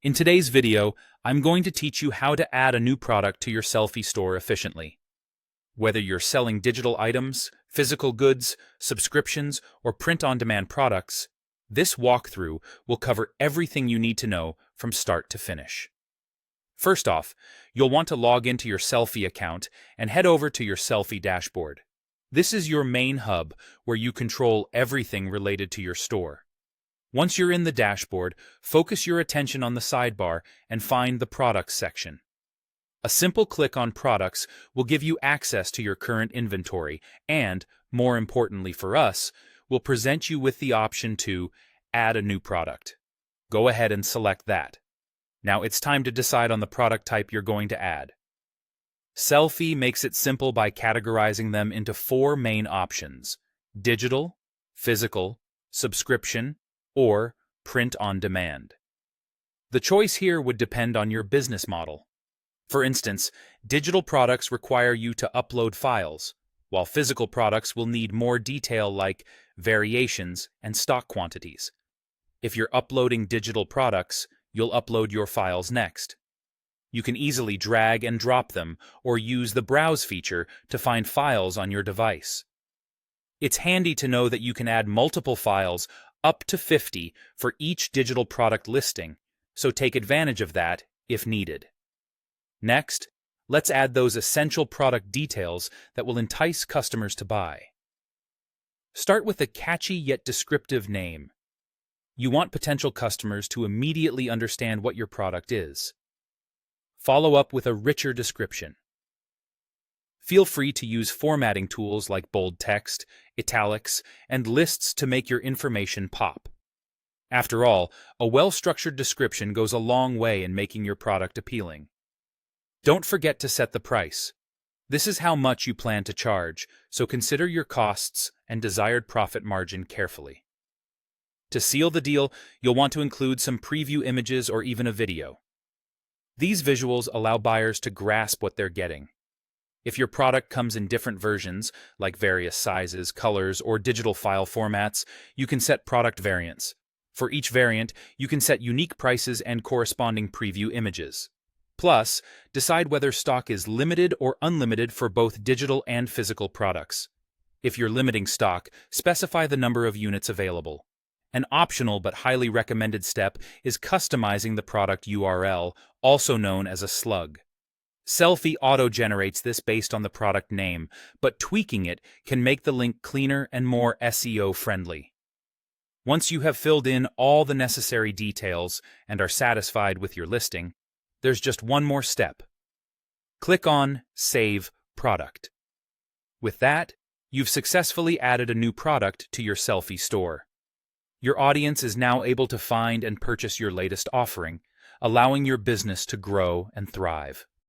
In today's video, I'm going to teach you how to add a new product to your Sellfy store efficiently. Whether you're selling digital items, physical goods, subscriptions, or print-on-demand products, this walkthrough will cover everything you need to know from start to finish. First off, you'll want to log into your Sellfy account and head over to your Sellfy dashboard. This is your main hub where you control everything related to your store. Once you're in the dashboard, focus your attention on the sidebar and find the Products section. A simple click on Products will give you access to your current inventory and, more importantly for us, will present you with the option to add a new product. Go ahead and select that. Now it's time to decide on the product type you're going to add. Sellfy makes it simple by categorizing them into 4 main options: digital, physical, subscription, or print on demand. The choice here would depend on your business model. For instance, digital products require you to upload files, while physical products will need more detail like variations and stock quantities. If you're uploading digital products, you'll upload your files next. You can easily drag and drop them or use the Browse feature to find files on your device. It's handy to know that you can add multiple files up to 50 for each digital product listing, so take advantage of that if needed. Next, let's add those essential product details that will entice customers to buy. Start with a catchy yet descriptive name. You want potential customers to immediately understand what your product is. Follow up with a richer description. Feel free to use formatting tools like bold text, italics, and lists to make your information pop. After all, a well-structured description goes a long way in making your product appealing. Don't forget to set the price. This is how much you plan to charge, so consider your costs and desired profit margin carefully. To seal the deal, you'll want to include some preview images or even a video. These visuals allow buyers to grasp what they're getting. If your product comes in different versions, like various sizes, colors, or digital file formats, you can set product variants. For each variant, you can set unique prices and corresponding preview images. Plus, decide whether stock is limited or unlimited for both digital and physical products. If you're limiting stock, specify the number of units available. An optional but highly recommended step is customizing the product URL, also known as a slug. Sellfy auto-generates this based on the product name, but tweaking it can make the link cleaner and more SEO-friendly. Once you have filled in all the necessary details and are satisfied with your listing, there's just one more step. Click on Save Product. With that, you've successfully added a new product to your Sellfy store. Your audience is now able to find and purchase your latest offering, allowing your business to grow and thrive.